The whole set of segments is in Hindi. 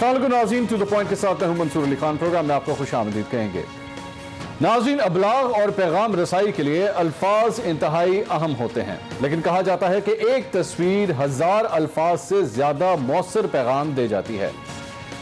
अस्सलामुअलैकुम नाज़रीन, टू द पॉइंट के साथ मैं मंसूर अली खान। प्रोग्राम में आपको खुशामदीद कहेंगे। नाज़रीन, अबलाग और पैगाम रसाई के लिए अल्फाज इंतहाई अहम होते हैं, लेकिन कहा जाता है कि एक तस्वीर 1000 अल्फाज से ज्यादा मौसर पैगाम दे जाती है।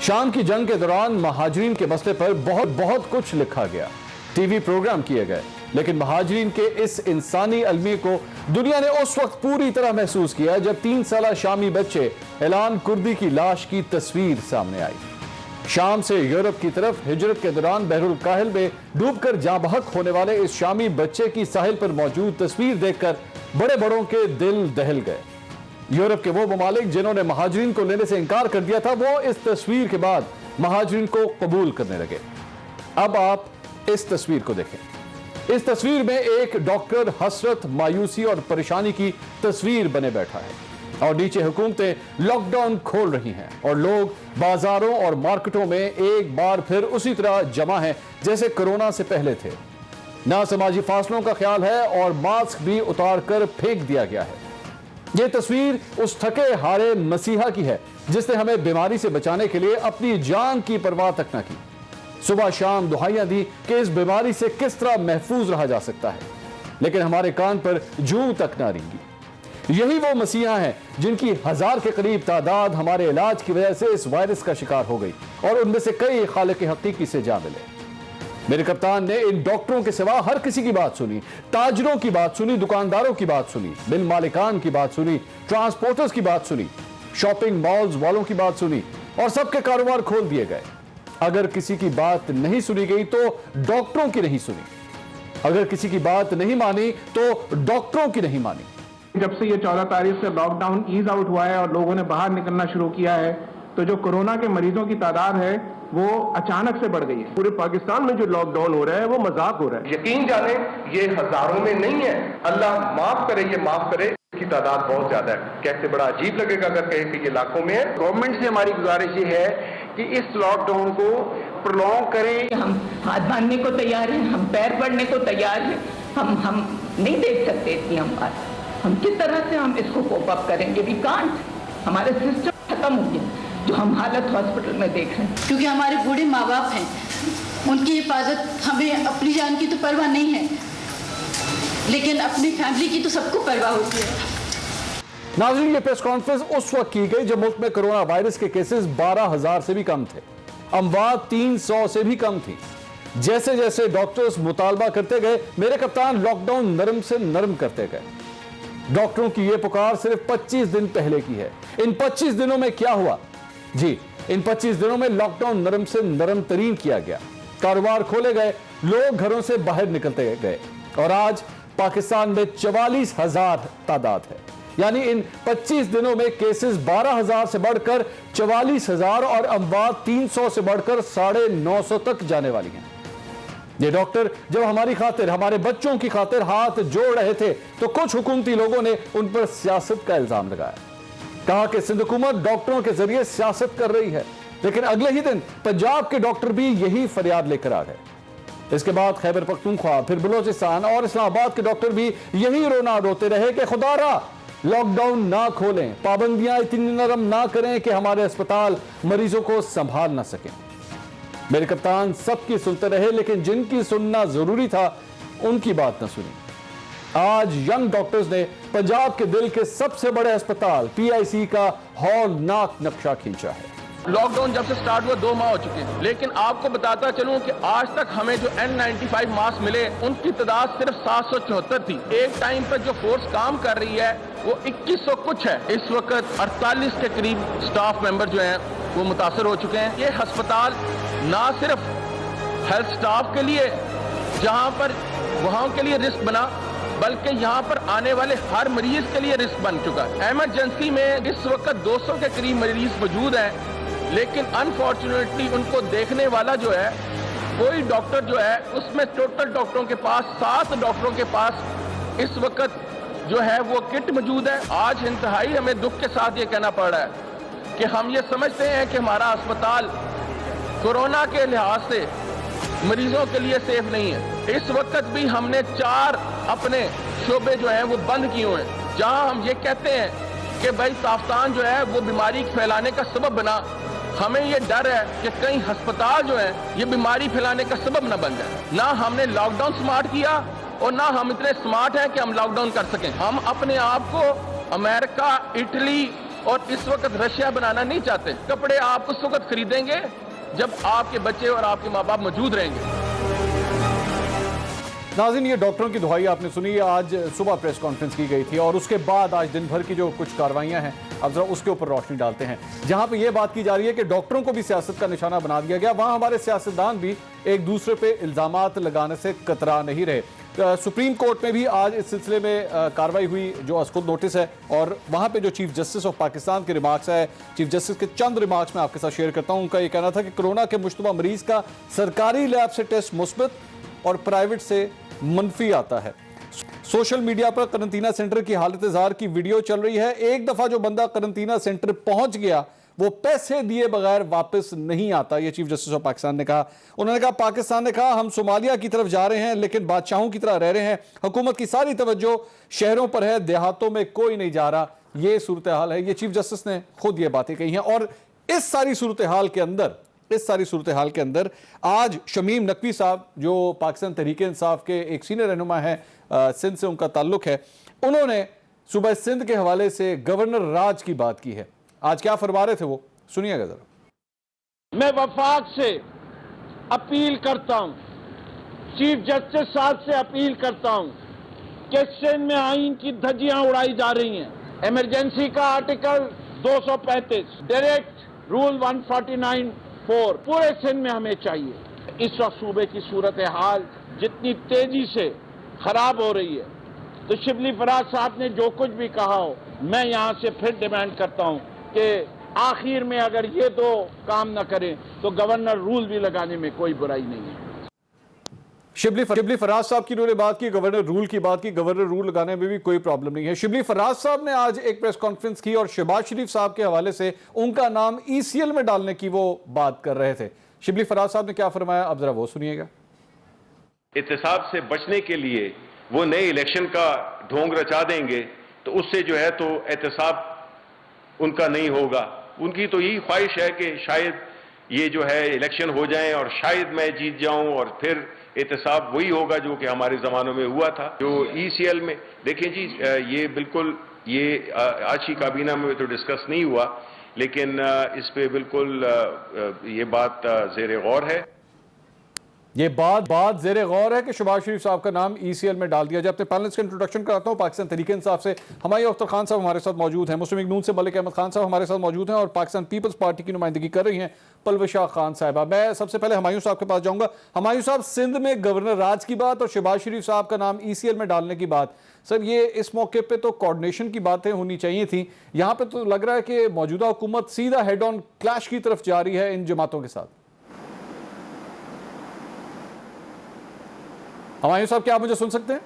शाम की जंग के दौरान महाजरीन के मसले पर बहुत कुछ लिखा गया, टीवी प्रोग्राम किए गए, लेकिन महाजरीन के इस इंसानी अलमी को दुनिया ने उस वक्त पूरी तरह महसूस किया जब 3 साल शामी बच्चे एलान कुर्दी की लाश की तस्वीर सामने आई। शाम से यूरोप की तरफ हिजरत के दौरान बहरुल काहिल में डूबकर जाँ बहक होने वाले इस शामी बच्चे की साहिल पर मौजूद तस्वीर देखकर बड़े बड़ों के दिल दहल गए। यूरोप के वो ममालिक जिन्होंने महाजरीन को लेने से इनकार कर दिया था, वो इस तस्वीर के बाद महाजरीन को कबूल करने लगे। अब आप इस तस्वीर को देखें। इस तस्वीर में एक डॉक्टर हसरत, मायूसी और परेशानी की तस्वीर बने बैठा है और नीचे हुकूमतें लॉकडाउन खोल रही हैं और लोग बाजारों और मार्केटों में एक बार फिर उसी तरह जमा हैं जैसे कोरोना से पहले थे। ना समाजी फासलों का ख्याल है और मास्क भी उतार कर फेंक दिया गया है। यह तस्वीर उस थके हारे मसीहा की है जिसने हमें बीमारी से बचाने के लिए अपनी जान की परवाह तक न की, सुबह शाम दुहाइयां दी कि इस बीमारी से किस तरह महफूज रहा जा सकता है, लेकिन हमारे कान पर जूं तक ना रेंगी। यही वो मसीहा हैं जिनकी 1000 के करीब तादाद हमारे इलाज की वजह से इस वायरस का शिकार हो गई और उनमें से कई खालिक हकीकी से जा मिले। मेरे कप्तान ने इन डॉक्टरों के सिवा हर किसी की बात सुनी, ताजरों की बात सुनी, दुकानदारों की बात सुनी, बिल मालिकान की बात सुनी, ट्रांसपोर्टर्स की बात सुनी, शॉपिंग मॉल्स वालों की बात सुनी और सबके कारोबार खोल दिए गए। अगर किसी की बात नहीं सुनी गई तो डॉक्टरों की नहीं सुनी, अगर किसी की बात नहीं मानी तो डॉक्टरों की नहीं मानी। जब से ये 14 तारीख से लॉकडाउन ईज आउट हुआ है और लोगों ने बाहर निकलना शुरू किया है, तो जो कोरोना के मरीजों की तादाद है वो अचानक से बढ़ गई है। पूरे पाकिस्तान में जो लॉकडाउन हो रहा है वो मजाक हो रहा है। यकीन जाने ये हजारों में नहीं है, अल्लाह माफ करे, ये माफ करे, इसकी तादाद बहुत ज्यादा है। कैसे बड़ा अजीब लगेगा अगर कहें कि ये लाखों में है। गवर्नमेंट से हमारी गुजारिश ये है कि इस लॉकडाउन को प्रोलॉन्ग करें। हम हाथ बांधने को तैयार हैं, हम पैर पड़ने को तैयार हैं, हम नहीं देख सकते इतनी हम बात। हम किस तरह से हम इसको कोप अप करेंगे? We can't. हमारे सिस्टम खत्म हो गया जो हम हालत हॉस्पिटल में देख रहे हैं। क्योंकि हमारे बूढ़े माँ बाप हैं, उनकी हिफाजत, हमें अपनी जान की तो परवाह नहीं है, लेकिन अपनी फैमिली की तो सबको परवाह होती है। नाज़रीन, ये प्रेस कॉन्फ्रेंस उस वक्त की गई जब मुल्क में कोरोना वायरस के केसेस 12,000 से भी कम थे, अमवात 300 से भी कम थी। जैसे जैसे डॉक्टर्स मुतालबा करते गए, मेरे कप्तान लॉकडाउन नरम से नरम करते गए। डॉक्टरों की यह पुकार सिर्फ 25 दिन पहले की है। इन 25 दिनों में क्या हुआ? जी, इन 25 दिनों में लॉकडाउन नरम से नरम तरीन किया गया, कारोबार खोले गए, लोग घरों से बाहर निकलते गए और आज पाकिस्तान में 44,000 तादाद है। यानी इन 25 दिनों में केसेस 12,000 से बढ़कर 44,000 और अमवात 300 से बढ़कर 950 तक जाने वाली हैं। ये डॉक्टर जब हमारी खातिर, हमारे बच्चों की खातिर हाथ जोड़ रहे थे तो कुछ हुकूमती लोगों ने उन पर सियासत का इल्जाम लगाया, कहा कि सिंध हुकूमत डॉक्टरों के जरिए सियासत कर रही है। लेकिन अगले ही दिन पंजाब के डॉक्टर भी यही फरियाद लेकर आ गए। इसके बाद खैबर पख्तूनख्वा, फिर बलोचिस्तान और इस्लामाबाद के डॉक्टर भी यही रोना रोते रहे कि खुदारा लॉकडाउन ना खोलें, पाबंदियां इतनी नरम ना करें कि हमारे अस्पताल मरीजों को संभाल ना सकें। मेरे कप्तान सबकी सुनते रहे, लेकिन जिनकी सुनना जरूरी था उनकी बात ना सुनी। आज यंग डॉक्टर्स ने पंजाब के दिल के सबसे बड़े अस्पताल PIC का हौलनाक नक्शा खींचा है। लॉकडाउन जब से स्टार्ट हुआ 2 माह हो चुके हैं, लेकिन आपको बताता चलूं कि आज तक हमें जो N95 मास्क मिले उनकी तादाद सिर्फ 774 थी। एक टाइम पर जो फोर्स काम कर रही है वो 2100 कुछ है। इस वक्त 48 के करीब स्टाफ मेंबर जो हैं वो मुतासर हो चुके हैं। ये अस्पताल ना सिर्फ हेल्थ स्टाफ के लिए, जहां पर वहां के लिए रिस्क बना, बल्कि यहाँ पर आने वाले हर मरीज के लिए रिस्क बन चुका है। इमरजेंसी में इस वक्त 200 के करीब मरीज मौजूद हैं, लेकिन अनफॉर्चुनेटली उनको देखने वाला जो है कोई डॉक्टर जो है, उसमें टोटल डॉक्टरों के पास 7 डॉक्टरों के पास इस वक्त जो है वो किट मौजूद है। आज इंतहाई हमें दुख के साथ ये कहना पड़ रहा है कि हम ये समझते हैं कि हमारा अस्पताल कोरोना के लिहाज से मरीजों के लिए सेफ नहीं है। इस वक्त भी हमने 4 अपने शोबे जो हैं वो बंद किए हुए हैं, जहां हम ये कहते हैं कि भाई ताफ्तान जो है वो बीमारी फैलाने का सबब बना, हमें ये डर है कि कहीं अस्पताल जो है ये बीमारी फैलाने का सबब न बन जाए। ना हमने लॉकडाउन स्मार्ट किया और ना हम इतने स्मार्ट हैं कि हम लॉकडाउन कर सकें। हम अपने आप को अमेरिका, इटली और इस वक्त रशिया बनाना नहीं चाहते। कपड़े आप उस वक्त खरीदेंगे जब आपके बच्चे और आपके माँ बाप मौजूद रहेंगे। नाज़रीन, ये डॉक्टरों की दुहाई आपने सुनी। आज सुबह प्रेस कॉन्फ्रेंस की गई थी और उसके बाद आज दिन भर की जो कुछ कार्रवाइयां हैं, अब जरा उसके ऊपर रोशनी डालते हैं। जहां पे ये बात की जा रही है कि डॉक्टरों को भी सियासत का निशाना बना दिया गया, वहां हमारे सियासतदान भी एक दूसरे पे इल्जामात लगाने से कतरा नहीं रहे। सुप्रीम कोर्ट में भी आज इस सिलसिले में कार्रवाई हुई, जो अस्कुद नोटिस है, और वहां पे जो चीफ जस्टिस ऑफ पाकिस्तान के रिमार्क्स है, चीफ जस्टिस के चंद रिमार्क्स मैं आपके साथ शेयर करता हूं। उनका ये कहना था कि कोरोना के मुश्तबा मरीज का सरकारी लैब से टेस्ट मुस्बत और प्राइवेट से मनफी आता है। सोशल मीडिया पर करंटीना सेंटर की हालत ज़ार की वीडियो चल रही है। एक दफा जो बंदा करंटीना सेंटर पहुंच गया वो पैसे दिए बगैर वापस नहीं आता, ये चीफ जस्टिस ऑफ पाकिस्तान ने कहा। उन्होंने कहा पाकिस्तान ने कहा हम सोमालिया की तरफ जा रहे हैं लेकिन बादशाहों की तरह रह रहे हैं। हुकूमत की सारी तवज्जो शहरों पर है, देहातों में कोई नहीं जा रहा। ये सूरत हाल है। ये चीफ जस्टिस ने खुद ये बातें कही हैं। और इस सारी सूरत हाल के अंदर आज शमीम नकवी साहब, जो पाकिस्तान तहरीक-ए-इंसाफ के एक सीनियर रहनुमा है, सिंध से उनका ताल्लुक है, उन्होंने सुबह सिंध के हवाले से गवर्नर राज की बात की है। आज क्या फरमा रहे थे वो सुनिएगा जरा। मैं वफाक से अपील करता हूं, चीफ जस्टिस साहब से अपील करता हूं कि सिंध में आइन की धज्जियां उड़ाई जा रही हैं। इमरजेंसी का आर्टिकल 235, डायरेक्ट रूल 149(4) पूरे सिंध में हमें चाहिए। इस वक्त सूबे की सूरत हाल जितनी तेजी से खराब हो रही है, तो शिबली फराज साहब ने जो कुछ भी कहा हो, मैं यहां से फिर डिमांड करता हूं कि आखिर में अगर ये दो काम न करें तो गवर्नर रूल भी लगाने में कोई बुराई नहीं है। शिबली फराज साहब की उन्होंने बात की, गवर्नर रूल की बात की। गवर्नर रूल लगाने में भी कोई प्रॉब्लम नहीं है। शिबली फराज साहब ने आज एक प्रेस कॉन्फ्रेंस की और शहबाज शरीफ साहब के हवाले से उनका नाम ECL में डालने की वो बात कर रहे थे। शिबली फराज साहब ने क्या फरमाया, अब जरा वो सुनिएगा। एहतसाब से बचने के लिए वो नए इलेक्शन का ढोंग रचा देंगे तो उससे जो है तो एहतसाब उनका नहीं होगा। उनकी तो यही ख्वाहिश है कि शायद ये जो है इलेक्शन हो जाए और शायद मैं जीत जाऊं और फिर एहतसाब वही होगा जो कि हमारे ज़मानों में हुआ था। जो ECL में देखें जी, ये बिल्कुल ये आज की काबीना में तो डिस्कस नहीं हुआ, लेकिन इस पे बिल्कुल ये बात ज़ेर गौर है। ये बात ज़ेरे गौर है कि शहबाज शरीफ साहब का नाम ECL में डाल दिया जाए। अपने पैनलिस्ट का इंट्रोडक्शन कराता हूँ। पाकिस्तान तहरीक-ए-इंसाफ से हमायूं अख्तर खान साहब हमारे साथ मौजूद हैं। मुस्लिम लीग नून से मलिक अहमद खान साहब हमारे साथ मौजूद हैं और पाकिस्तान पीपल्स पार्टी की नुमाइंदगी कर रही हैं पलवशा खान साहिबा। मैं सबसे पहले हमायूं साहब के पास जाऊंगा। हमायूं साहब, सिंध में गवर्नर राज की बात और शहबाज शरीफ साहब का नाम ECL में डालने की बात, सर ये इस मौके पे तो कोऑर्डिनेशन की बातें होनी चाहिए थी। यहाँ पे तो लग रहा है कि मौजूदा हुकूमत सीधा हेड ऑन क्लैश की तरफ जा रही है इन जमातों के साथ। हमायूं साहब, क्या आप मुझे सुन सकते हैं?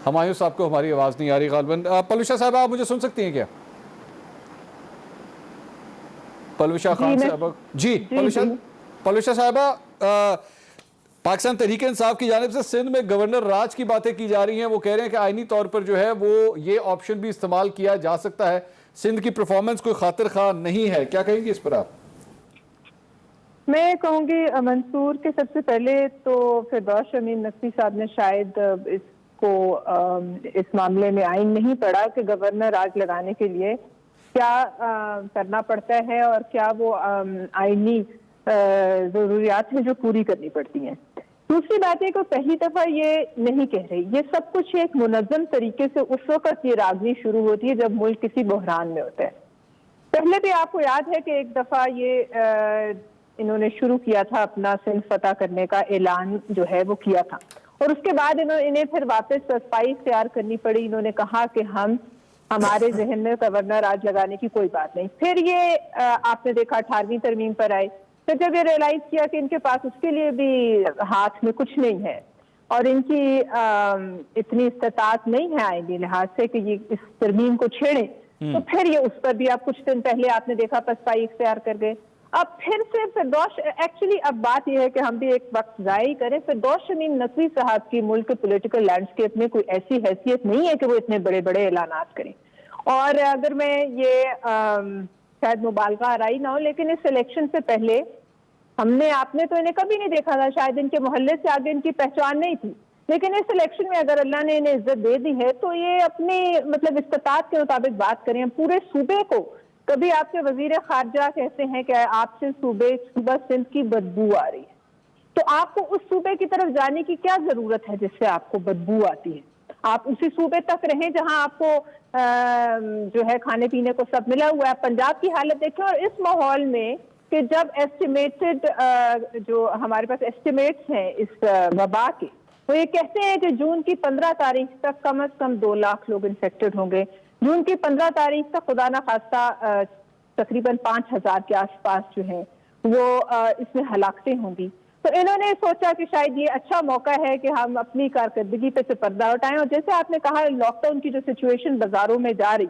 हमायूं साहब को हमारी आवाज नहीं आ रही गालिबन। पलविशा साहब, आप मुझे सुन सकती हैं क्या? पलविशा खान साहब जी, पलविशा साहबा, पाकिस्तान तहरीक-ए-इंसाफ की जानिब से सिंध में गवर्नर राज की बातें की जा रही हैं। वो कह रहे हैं कि आईनी तौर पर जो है वो ये ऑप्शन भी इस्तेमाल किया जा सकता है। सिंध की परफॉर्मेंस कोई खातिर खा नहीं है, क्या कहेंगे इस पर आप? मैं कहूँगी मंसूर के सबसे पहले तो फिरदौस शमीम नकवी साहब ने शायद इसको इस मामले में आइन नहीं पढ़ा कि गवर्नर राज लगाने के लिए क्या करना पड़ता है और क्या वो आइनी जरूरियात है जो पूरी करनी पड़ती हैं। दूसरी बात है कि पहली दफा ये नहीं कह रही, ये सब कुछ एक मुनज़्ज़म तरीके से उस वक्त ये रागनी शुरू होती है जब मुल्क किसी बहरान में होता है। पहले भी आपको याद है कि एक दफा ये इन्होंने शुरू किया था अपना सिंध फतह करने का ऐलान जो है वो किया था और उसके बाद इन्हें फिर वापस सफाई इख्तियार करनी पड़ी। इन्होंने कहा कि हमारे जहन में गवर्नर राज लगाने की कोई बात नहीं। फिर ये आपने देखा 18वीं तरमीम पर आए, फिर जब ये रियलाइज किया कि इनके पास उसके लिए भी हाथ में कुछ नहीं है और इनकी इतनी इस्तात नहीं है आईनी लिहाज से कि ये इस तरमीम को छेड़े, तो फिर ये उस पर भी आप कुछ दिन पहले आपने देखा पसपाई इख्तियार कर गए। अब फिर से फिरदौस, एक्चुअली अब बात यह है कि हम भी एक वक्त ज़ाया ही करें, फिरदौस शमीम नकवी साहब की मुल्क के पॉलिटिकल लैंडस्केप में कोई ऐसी हैसियत नहीं है कि वो इतने बड़े बड़े ऐलानात करें। और अगर मैं ये शायद मुबालगा आराई ना हो, लेकिन इस इलेक्शन से पहले आपने तो इन्हें कभी नहीं देखा था, शायद इनके मोहल्ले से आगे इनकी पहचान नहीं थी, लेकिन इस इलेक्शन में अगर अल्लाह ने इन्हें इज्जत दे दी है तो ये अपनी मतलब इस्तात के मुताबिक बात करें। पूरे सूबे को, कभी आपके वजीर खारजा कहते हैं कि आपसे सुबह सिंध की बदबू आ रही है, तो आपको उस सूबे की तरफ जाने की क्या जरूरत है जिससे आपको बदबू आती है? आप उसी सूबे तक रहें जहां आपको जो है खाने पीने को सब मिला हुआ है। पंजाब की हालत देखें, और इस माहौल में कि जब एस्टिमेटेड जो हमारे पास एस्टिमेट्स हैं इस वबा के, वो ये कहते हैं कि जून की 15 तारीख तक कम से कम 2 लाख लोग इन्फेक्टेड होंगे। जून की 15 तारीख तक खुदा ना खास्ता तकरीबन 5000 के आसपास जो है वो इसमें हलाकतें होंगी। तो इन्होंने सोचा कि शायद ये अच्छा मौका है कि हम अपनी कारकर्दगी पे से पर्दा उठाएं। और जैसे आपने कहा, लॉकडाउन की जो सिचुएशन बाजारों में जा रही,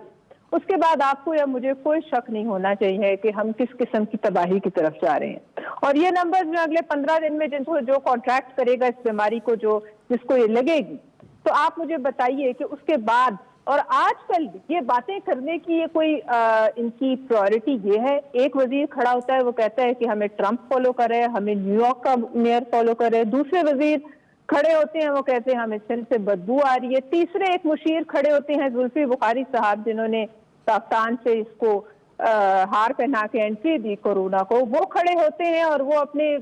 उसके बाद आपको या मुझे कोई शक नहीं होना चाहिए कि हम किस किस्म की तबाही की तरफ जा रहे हैं। और ये नंबर्स में अगले 15 दिन में जिनको जो कॉन्ट्रैक्ट करेगा इस बीमारी को, जिसको ये लगेगी, तो आप मुझे बताइए कि उसके बाद, और आजकल ये बातें करने की ये कोई इनकी प्रायोरिटी ये है। एक वजीर खड़ा होता है, वो कहता है कि हमें ट्रंप फॉलो कर रहे हैं, हमें न्यूयॉर्क का मेयर फॉलो कर रहे हैं। दूसरे वजीर खड़े होते हैं, वो कहते हैं हमें सिंध से बदबू आ रही है। तीसरे एक मुशीर खड़े होते हैं, जुल्फी बुखारी साहब, जिन्होंने कप्तान से इसको हार पहना के एंट्री दी कोरोना को, वो खड़े होते हैं और वो अपने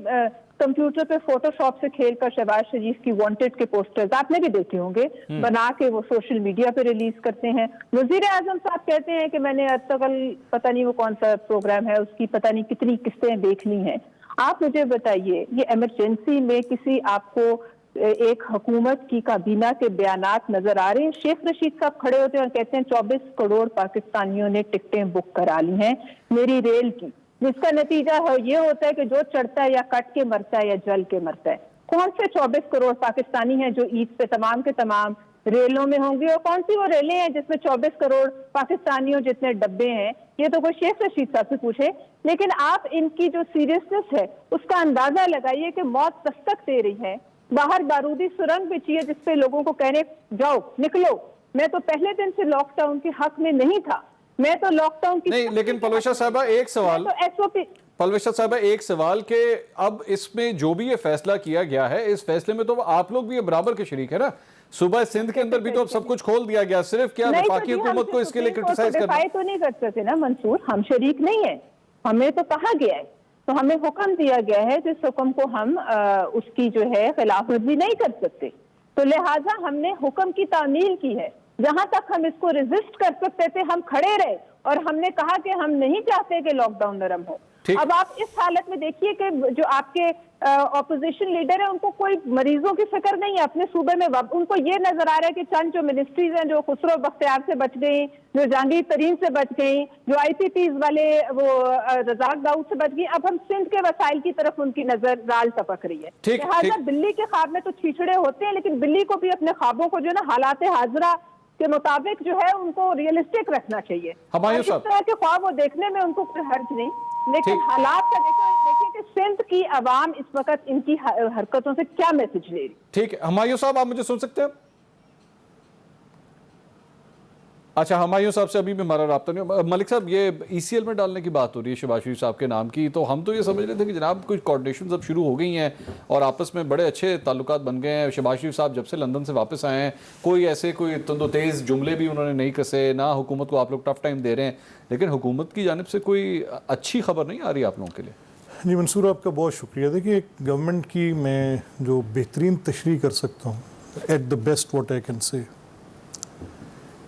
कंप्यूटर पे फोटोशॉप से खेलकर शहबाज शरीफ की वांटेड के पोस्टर्स, आपने भी देखे होंगे, बना के वो सोशल मीडिया पे रिलीज करते हैं। वजीर आजम साहब कहते हैं कि मैंने अर्तगल, पता नहीं वो कौन सा प्रोग्राम है, उसकी पता नहीं कितनी किस्तें देखनी है। आप मुझे बताइए, ये इमरजेंसी में किसी आपको एक हुकूमत की काबीना के बयानात नजर आ रहे हैं? शेख रशीद साहब खड़े होते हैं और कहते हैं 24 करोड़ पाकिस्तानियों ने टिकटें बुक करा ली हैं मेरी रेल की, जिसका नतीजा ये होता है कि जो चढ़ता है या कट के मरता है या जल के मरता है। कौन से 24 करोड़ पाकिस्तानी हैं जो ईद पे तमाम के तमाम रेलों में होंगे, और कौन सी वो रेलें हैं जिसमें 24 करोड़ पाकिस्तानियों जितने डब्बे हैं? ये तो कोई शेख रशीद साहब से पूछे। लेकिन आप इनकी जो सीरियसनेस है उसका अंदाजा लगाइए कि मौत दस्तक दे रही है, बाहर बारूदी सुरंग बिछी है जिसपे लोगों को कहने जाओ निकलो। मैं तो पहले दिन से लॉकडाउन के हक में नहीं था, मैं तो लॉकडाउन की नहीं। लेकिन पलवेशा साहबा एक सवाल, तो एसओपी पलवेशा साहबा एक सवाल के अब इसमें जो भी ये फैसला किया गया है, इस फैसले में तो आप लोग भी ये बराबर के शरीक है ना। सुबह सिंध के अंदर भी तो अब सब कुछ खोल दिया गया, सिर्फ क्या वफाकी हुकूमत को इसके लिए क्रिटिसाइज करना तो नहीं कर सकते ना मंसूर, हम शरीक नहीं है, हमें तो कहा गया है, तो हमें हुक्म दिया गया है, जिस हुक्म को हम उसकी जो है खिलाफवर्जी नहीं कर सकते। तो लिहाजा हमने हुक्म की तामील की है, जहां तक हम इसको रेजिस्ट कर सकते थे हम खड़े रहे और हमने कहा कि हम नहीं चाहते कि लॉकडाउन नरम हो। अब आप इस हालत में देखिए कि जो आपके ऑपोजिशन लीडर है उनको कोई मरीजों की फिक्र नहीं है अपने सूबे में। उनको ये नजर आ रहा है कि चंद जो मिनिस्ट्रीज हैं जो खुसरो बख्तियार से बच गई, जो जहांगीर तरीन से बच गई, जो IPPs वाले वो रजाक दाऊद से बच गई, अब हम सिंध के वसाइल की तरफ उनकी नजर राल टपक रही है। लिहाजा बिल्ली के ख्वाब में तो छीछड़े होते हैं, लेकिन बिल्ली को भी अपने ख्वाबों को जो ना हालात हाजरा के मुताबिक जो है उनको रियलिस्टिक रखना चाहिए। इस तरह के ख्वाब वो देखने में उनको कोई हर्ज नहीं, लेकिन हालात का देखें कि सिंध की आवाम इस वक्त इनकी हरकतों से क्या मैसेज ले रही। ठीक है हुमायूं साहब, आप मुझे सुन सकते हैं? अच्छा, हुमायूं साहब से अभी भी हमारा राब्ता नहीं। मलिक साहब, ये ECL में डालने की बात हो रही है शहबाज शरीफ साहब के नाम की, तो हम तो ये समझ रहे थे कि जनाब कुछ कोऑर्डिनेशन अब शुरू हो गई हैं और आपस में बड़े अच्छे ताल्लुकात बन गए हैं। शहबाज शरीफ साहब जब से लंदन से वापस आए हैं कोई ऐसे कोई तंदो तेज़ जुमले भी उन्होंने नहीं कसे, ना हुकूमत को आप लोग टफ टाइम दे रहे हैं, लेकिन हुकूमत की जानिब से कोई अच्छी खबर नहीं आ रही आप लोगों के लिए। जी मंसूर, आपका बहुत शुक्रिया। देखिए, गवर्नमेंट की मैं जो बेहतरीन तशरीह कर सकता हूँ, at the best what I can say,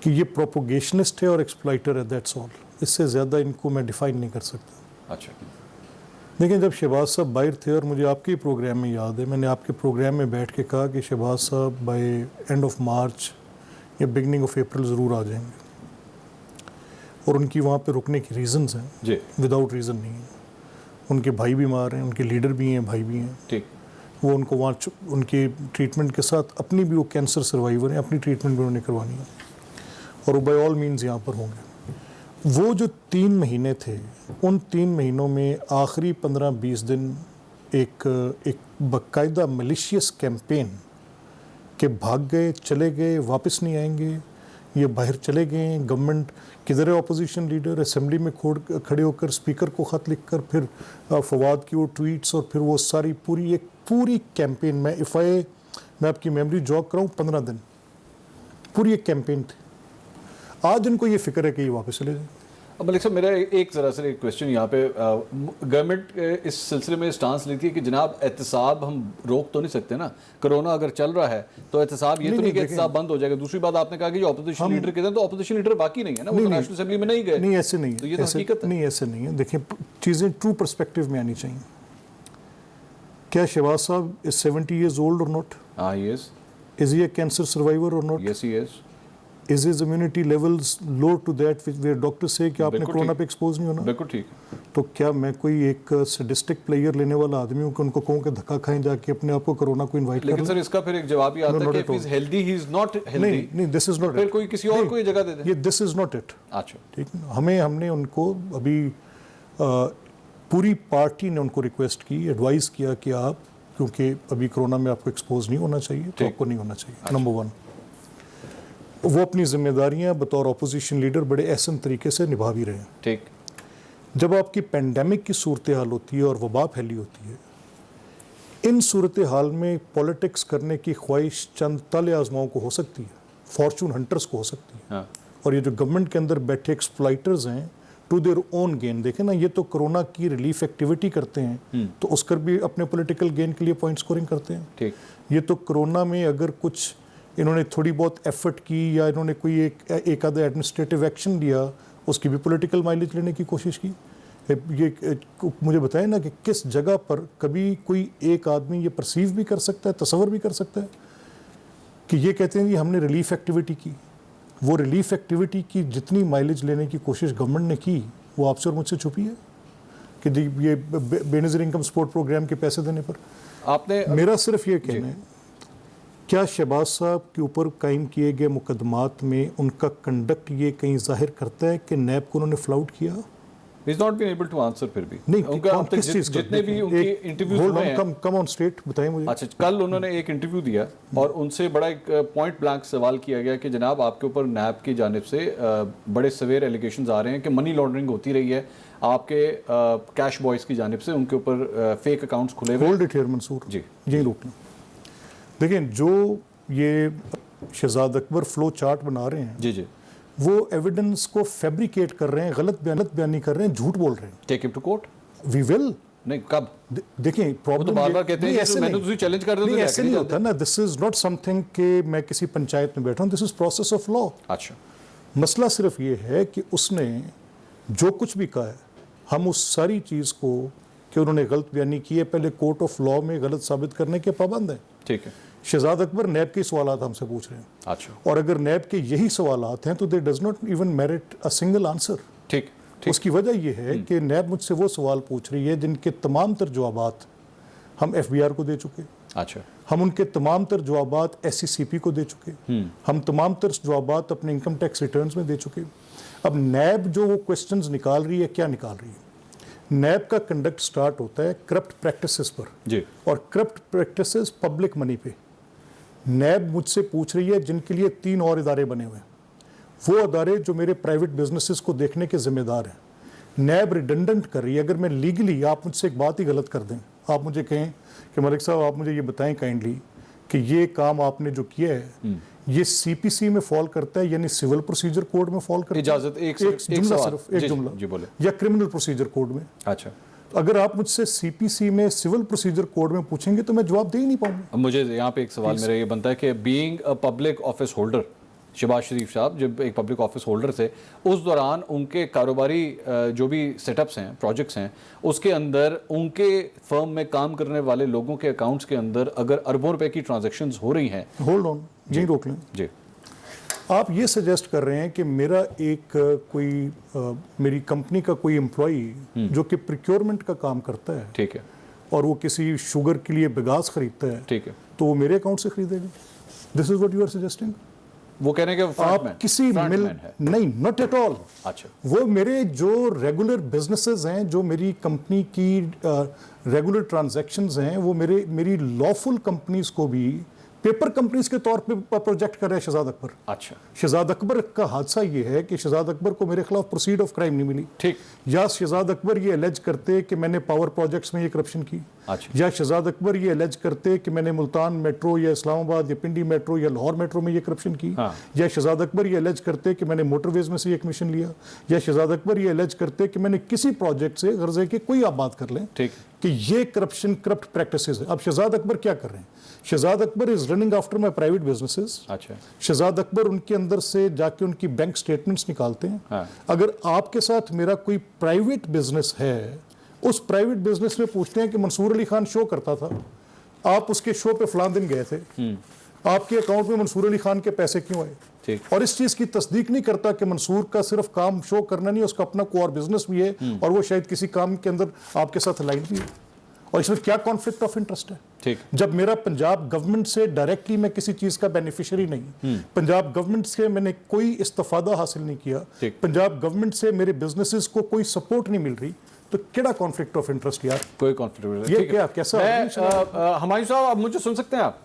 कि ये प्रोपोगेशनिस्ट है और एक्सप्लॉइटर है, दैट्स ऑल। इससे ज़्यादा इनको मैं डिफाइन नहीं कर सकता। अच्छा, लेकिन जब शहबाज साहब बाहर थे, और मुझे आपके प्रोग्राम में याद है, मैंने आपके प्रोग्राम में बैठ के कहा कि शहबाज साहब बाय एंड ऑफ मार्च या बिगनिंग ऑफ अप्रैल ज़रूर आ जाएंगे, और उनकी वहाँ पे रुकने की रीज़न्स हैं जी, विदाउट रीज़न नहीं है। उनके भाई बीमार हैं, उनके लीडर भी हैं, भाई भी हैं, ठीक, वो उनको वहाँ उनके ट्रीटमेंट के साथ अपनी भी वो कैंसर सर्वाइवर हैं, अपनी ट्रीटमेंट भी उन्होंने करवानी है, और वो बाय ऑल मीन्स यहाँ पर होंगे। वो जो 3 महीने थे, उन 3 महीनों में आखिरी 15-20 दिन एक बाकायदा मलिशियस कैंपेन के भाग गए, चले गए, वापस नहीं आएंगे, ये बाहर चले गए हैं। गवर्नमेंट किधर है? ऑपोजिशन लीडर असेंबली में खड़े होकर स्पीकर को ख़त लिखकर फिर फवाद की वो ट्वीट्स और फिर वो सारी पूरी कैंपेन में मैं आपकी मेमोरी जॉग कराऊँ 15 दिन पूरी एक कैंपेन थी। आज उनको ये फिक्र है कि ये वापस चले जाए। अब मलिक साहब, मेरा एक ज़रा सा एक क्वेश्चन यहाँ पे, गवर्नमेंट इस सिलसिले में स्टांस लेती है कि जनाब एहतसाब हम रोक तो नहीं सकते ना, कोरोना अगर चल रहा है तो एहतसाब ये तो नहीं कि एहतसाब बंद हो जाएगा। दूसरी बात आपने कहा कि ऑपोजिशन लीडर के तो ऑपोजिशन लीडर बाकी नहीं है ना, वो नेशनल असेंबली में नहीं गए। नहीं, ऐसे नहीं तो ये तो हकीकत है। नहीं, ऐसे नहीं है। देखिए, चीज़ें ट्रू पर्सपेक्टिव में आनी चाहिए। क्या शहबाज साहब is 70 years old or not? Yes. Is he a cancer survivor or not? Yes, he is. Is his immunity levels low to that where doctors say कि आपने कोरोना पे एक्सपोज नहीं होना? बिल्कुल ठीक। तो क्या मैं कोई एक सैडिस्टिक प्लेयर लेने वाला आदमी हूँ कि उनको कहूँ कि धक्का खाएं जाके अपने आप को कोरोना को इनवाइट करें? लेकिन सर इसका फिर एक जवाब ही आता है कि if he is healthy, he is not healthy। नहीं, दिस इज नॉट। फिर कोई किसी और को ये जगह दे दे। ये दिस इज नॉट इट। अच्छा, ठीक है। हमने उनको अभी पूरी पार्टी ने उनको रिक्वेस्ट की, एडवाइस किया कि आप, क्योंकि अभी कोरोना में आपको एक्सपोज नहीं होना चाहिए, तो आपको नहीं होना चाहिए। नंबर 1, वो अपनी जिम्मेदारियां बतौर अपोजिशन लीडर बड़े एहसन तरीके से निभा भी रहे हैं। ठीक। जब आपकी पेंडेमिक की सूरत हाल होती है और वबा फैली होती है, इन सूरत हाल में पॉलिटिक्स करने की ख्वाहिश चंद ताले आजमाओं को हो सकती है, फॉर्चून हंटर्स को हो सकती है। हाँ। और ये जो गवर्नमेंट के अंदर बैठे एक्सप्लॉइटर्स हैं टू देयर ओन गेन, देखें ना, ये तो कोरोना की रिलीफ एक्टिविटी करते हैं तो उसकर भी अपने पॉलिटिकल गेन के लिए पॉइंट स्कोरिंग करते हैं। ठीक। ये तो कोरोना में अगर कुछ इन्होंने थोड़ी बहुत एफर्ट की या इन्होंने कोई एक आधा एडमिनिस्ट्रेटिव एक्शन लिया, उसकी भी पॉलिटिकल माइलेज लेने की कोशिश की। ये मुझे बताएं ना कि किस जगह पर कभी कोई एक आदमी ये परसीव भी कर सकता है, तसव्वुर भी कर सकता है कि ये कहते हैं कि हमने रिलीफ एक्टिविटी की। वो रिलीफ एक्टिविटी की जितनी माइलेज लेने की कोशिश गवर्नमेंट ने की, वो आपसे और मुझसे छुपी है कि ये बेनज़ीर इनकम सपोर्ट प्रोग्राम के पैसे देने पर आपने। मेरा सिर्फ ये कहना है, क्या शहबाज साहब के ऊपर कायम किए गए मुकदमात में उनका कंडक्ट ये कहीं जाहिर करता है कि नैब को उन्होंने फ्लाउट किया? He's not been able to answer फिर भी। नहीं, उनका अब तक जितने भी उनके इंटरव्यूज हुए हैं। कम ऑन स्ट्रेट बताएं मुझे। अच्छा, कल उन्होंने एक इंटरव्यू दिया और उनसे बड़ा एक पॉइंट ब्लैंक सवाल किया गया कि जनाब आपके ऊपर नैब की जानिब से बड़े सवेर एलिगेशंस आ रहे हैं कि मनी लॉन्ड्रिंग होती रही है आपके कैश बॉयज़ की जानिब से, उनके ऊपर फेक अकाउंट्स खुले हुए। होल्ड इट हियर मंसूर जी, यही रोक लें। देखिए, जो ये शहजाद अकबर फ्लो चार्ट बना रहे हैं, जी, वो एविडेंस को फैब्रिकेट कर रहे हैं, गलत बयानी कर रहे हैं, झूठ बोल रहे हैं। Take him to court. We will. नहीं, कब? देखिए, प्रॉब्लम तो बार-बार कहते हैं कि मैंने तुझे चैलेंज कर दिया, नहीं, ऐसे नहीं होता ना। दिस इज नॉट समथिंग कि मैं किसी पंचायत में बैठा हूं, this is process of law. अच्छा, मसला सिर्फ ये है कि उसने जो कुछ भी कहा है, हम उस सारी चीज़ को कि उन्होंने गलत बयानी की है, पहले कोर्ट ऑफ लॉ में गलत साबित करने के पाबंद हैं। ठीक है। शहजाद अकबर नैब के सवालात हमसे पूछ रहे हैं। अच्छा। और अगर नैब के यही सवालात हैं तो दे does not even merit a single answer. ठीक। उसकी वजह यह है कि नैब मुझसे वो सवाल पूछ रही है जिनके तमाम तर जवाबात हम एफबीआर को दे चुके। अच्छा। हम उनके तमाम तर जवाबात एससीसीपी को दे चुके। हम तमाम तर जवाबात अपने इनकम टैक्स रिटर्न्स में दे चुके। अब नैब जो वो क्वेश्चंस निकाल रही है, क्या निकाल रही है? नैब का कंडक्ट स्टार्ट होता है करप्ट प्रैक्टिसेस पर जी, और करप्ट प्रैक्टिसेस पब्लिक मनी पे। नैब मुझसे पूछ रही है जिनके लिए 3 और इदारे बने हुए हैं, वो अदारे जो मेरे प्राइवेट बिजनेसेस को देखने के जिम्मेदार हैं। नैब रिडंडेंट कर रही है। अगर मैं लीगली, आप मुझसे एक बात ही गलत कर दें, आप मुझे कहें कि मलिक साहब आप मुझे ये बताएं काइंडली कि ये काम आपने जो किया है ये सीपीसी में फॉल करता है, यानी सिविल प्रोसीजर कोड में फॉल करता है? इजाजत एक जुमला, सिर्फ एक जुमला जी बोले, या क्रिमिनल प्रोसीजर कोड में? अच्छा, अगर आप मुझसे सीपीसी में सिविल प्रोसीजर कोड में पूछेंगे तो मैं जवाब दे ही नहीं पाऊंगा। मुझे यहाँ पे एक सवाल मेरा ये बनता है कि being a public office holder, Shahbaz Sharif साहब जब एक पब्लिक ऑफिस होल्डर थे, उस दौरान उनके कारोबारी जो भी सेटअप्स हैं, प्रोजेक्ट्स हैं, उसके अंदर उनके फर्म में काम करने वाले लोगों के अकाउंट्स के अंदर अगर अरबों रुपए की ट्रांजैक्शंस हो रही हैं। होल्ड ऑन, यही रोक लें जी। आप ये सजेस्ट कर रहे हैं कि मेरा एक मेरी कंपनी का कोई एम्प्लॉई जो कि प्रिक्योरमेंट का काम करता है, ठीक है, और वो किसी शुगर के लिए बगास खरीदता है, ठीक है, तो वो मेरे अकाउंट से खरीदेगा? This is what you are suggesting? वो कहने के आप किसी मिल नहीं, नॉट एट ऑल। अच्छा, वो मेरे जो रेगुलर बिजनेसेस हैं, जो मेरी कंपनी की रेगुलर ट्रांजैक्शंस हैं, वो मेरी लॉफुल कंपनीज को भी पेपर कंपनीज के तौर पे प्रोजेक्ट कर रहे हैं शहजाद अकबर। अच्छा, शहजाद अकबर का हादसा ये है कि शहजाद अकबर को मेरे खिलाफ प्रोसीड ऑफ क्राइम नहीं मिली। ठीक। या शहजाद अकबर ये एलेज करते कि मैंने पावर प्रोजेक्ट्स में ये करप्शन की। अच्छा। या शहजाद अकबर ये एलेज करते कि मैंने मुल्तान मेट्रो या इस्लामाबाद या पिंडी मेट्रो या लाहौर मेट्रो में ये करप्शन की। हाँ। या शहजाद अकबर ये एलेज करते कि मैंने मोटरवेज में से ये कमीशन लिया। या शहजाद अकबर ये एलेज करते कि मैंने किसी प्रोजेक्ट से गर्जे के कोई आप बात कर लें ठीक, कि ये करप्शन करप्ट प्रैक्टिसेस है। अब शहजाद अकबर क्या कर रहे हैं? Shahzad Akbar is running after my private businesses. अच्छा, शहजाद अकबर उनके अंदर से जाके उनकी बैंक स्टेटमेंट्स निकालते हैं। हाँ। अगर आपके साथ मेरा कोई प्राइवेट बिजनेस है, उस प्राइवेट बिजनेस में पूछते हैं कि मंसूर अली खान शो करता था, आप उसके शो पे फलां दिन गए थे, आपके अकाउंट में मंसूर अली खान के पैसे क्यों आए? ठीक। और इस चीज की तस्दीक नहीं करता कि मंसूर का सिर्फ काम शो करना नहीं, उसका अपना कोई और बिजनेस भी है और वो शायद किसी काम के अंदर आपके साथ अलाइन भी है। और इसमें क्या कॉन्फ्लिक्ट ऑफ इंटरेस्ट है? ठीक। जब मेरा पंजाब गवर्नमेंट से डायरेक्टली मैं किसी चीज का बेनिफिशियरी नहीं, पंजाब गवर्नमेंट से मैंने कोई इस्तिफादा हासिल नहीं किया, पंजाब गवर्नमेंट से मेरे बिजनेसेस को कोई सपोर्ट नहीं मिल रही, तो केड़ा कॉन्फ्लिक्ट ऑफ इंटरेस्ट यार? कोई कॉन्फ्लिक्ट ये क्या कैसा? हमायूं साहब, आप मुझे सुन सकते हैं आप?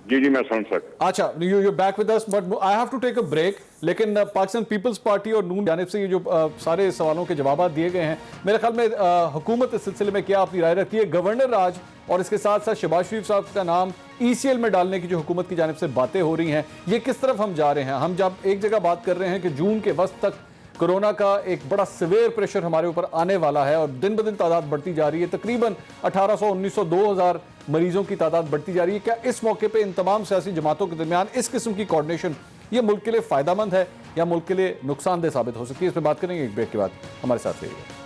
जी मैं समझ सकता। अच्छा, you back with us, but I have to take a break. लेकिन पाकिस्तान पीपल्स पार्टी और नून जानिब से ये जो सारे सवालों के जवाब दिए गए हैं, मेरे ख्याल में हुकूमत इस सिलसिले में क्या अपनी राय रखती है? गवर्नर राज और इसके साथ साथ शहबाज शरीफ साहब का नाम ECL में डालने की जो हुकूमत की जानिब से बातें हो रही हैं, ये किस तरफ हम जा रहे हैं? हम जब एक जगह बात कर रहे हैं कि जून के वक्त तक कोरोना का एक बड़ा सिवियर प्रेशर हमारे ऊपर आने वाला है और दिन ब दिन तादाद बढ़ती जा रही है, तकरीबन 1800, 1900, 2000 मरीजों की तादाद बढ़ती जा रही है। क्या इस मौके पे इन तमाम सियासी जमातों के दरमियान इस किस्म की कोऑर्डिनेशन ये मुल्क के लिए फायदेमंद है या मुल्क के लिए नुकसानदेह साबित हो सकती है? इस पर बात करेंगे एक ब्रेक के बाद। हमारे साथ रहिएगा।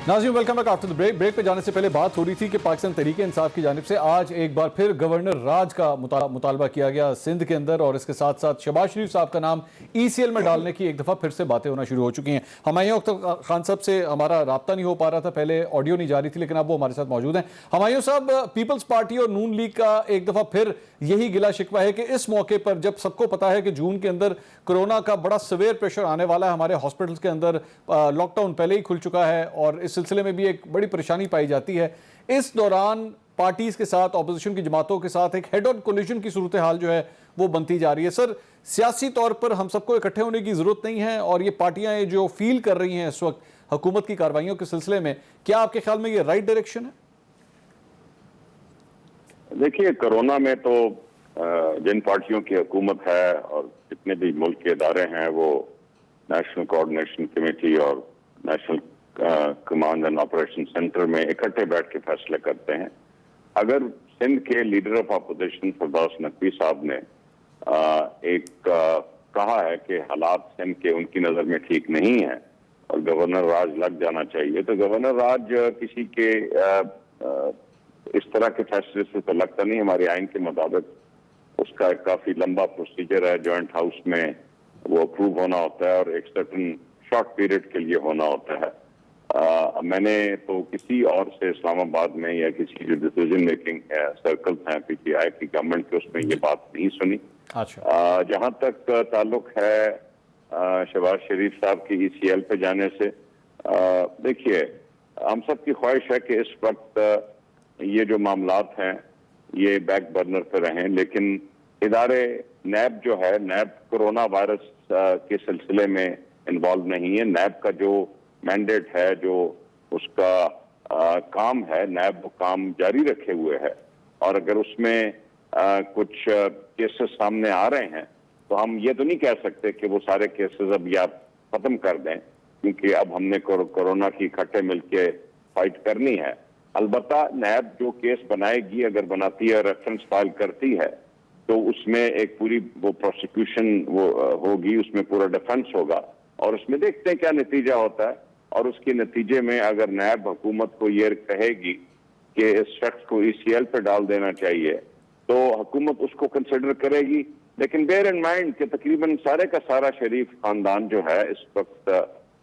नाज़रीन, welcome back after the break. Break पे जाने से पहले बात हो रही थी कि पाकिस्तान तहरीक इंसाफ की जानिब से आज एक बार फिर गवर्नर राज का मुतालबा किया गया सिंध के अंदर, और इसके साथ साथ शहबाज शरीफ साहब का नाम ECL में डालने की एक दफ़ा फिर से बातें होना शुरू हो चुकी हैं। हुमायूं अख्तर खान साहब से हमारा रब्ता नहीं हो पा रहा था, पहले ऑडियो नहीं जा रही थी, लेकिन अब वो हमारे साथ मौजूद हैं। हुमायूं साहब, पीपल्स पार्टी और नून लीग का एक दफ़ा फिर यही गिला शिकवा है कि इस मौके पर जब सबको पता है कि जून के अंदर कोरोना का बड़ा सवेयर प्रेशर आने वाला है, हमारे हॉस्पिटल्स के अंदर लॉकडाउन पहले ही खुल चुका है और इस सिलसिले में भी एक बड़ी परेशानी पाई जाती है, इस दौरान पार्टीज के साथ, ऑपोजिशन की जमातों के साथ एक हेड ऑन कोलिजन की सूरत हाल जो है वो बनती जा रही है। सर, सियासी तौर पर हम सबको इकट्ठे होने की जरूरत नहीं है और ये पार्टियां जो फील कर रही हैं इस वक्त हुकूमत की कार्रवाइयों के सिलसिले में, क्या आपके ख्याल में ये राइट डायरेक्शन है? देखिए, कोरोना में तो जिन पार्टियों की हुकूमत है और जितने भी मुल्क के इदारे हैं, वो नेशनल कोऑर्डिनेशन कमेटी और national command and operation centre में इकट्ठे बैठ के फैसले करते हैं। अगर सिंध के leader of opposition Firdaus Naqvi साहब ने कहा है कि हालात सिंध के उनकी नज़र में ठीक नहीं है और गवर्नर राज लग जाना चाहिए, तो गवर्नर राज किसी के इस तरह के फैसले से तो लगता नहीं। हमारे आइन के मुताबिक उसका एक काफी लंबा प्रोसीजर है, जॉइंट हाउस में वो अप्रूव होना होता है और एक सर्टन शॉर्ट पीरियड के लिए होना होता है। मैंने तो किसी और से इस्लामाबाद में या किसी जो डिसीजन मेकिंग सर्कल्स हैं PTI की गवर्नमेंट के, उसमें ये बात नहीं सुनी। अच्छा। जहां तक ताल्लुक है शहबाज शरीफ साहब की ECL पे जाने से, देखिए, हम सब की ख्वाहिश है कि इस वक्त ये जो मामलात हैं ये बैक बर्नर पर रहें, लेकिन इदारे नैब जो है, नैब कोरोना वायरस के सिलसिले में इन्वॉल्व नहीं है। नैब का जो मैंडेट है, जो उसका काम है, नैब वो काम जारी रखे हुए है और अगर उसमें कुछ केसेस सामने आ रहे हैं तो हम ये तो नहीं कह सकते कि वो सारे केसेस अब या खत्म कर दें, क्योंकि अब हमने कोरोना की इकट्ठे मिलके फाइट करनी है। अलबत्ता नैब जो केस बनाएगी, अगर बनाती है, रेफरेंस फाइल करती है, तो उसमें एक पूरी वो प्रोसिक्यूशन वो होगी, उसमें पूरा डिफेंस होगा और उसमें देखते हैं क्या नतीजा होता है। और उसके नतीजे में अगर नैब हुकूमत को ये कहेगी कि इस शख्स को ECL पे डाल देना चाहिए, तो हुकूमत उसको कंसिडर करेगी। लेकिन बेयर इन माइंड कि तकरीबन सारे का सारा शरीफ खानदान जो है इस वक्त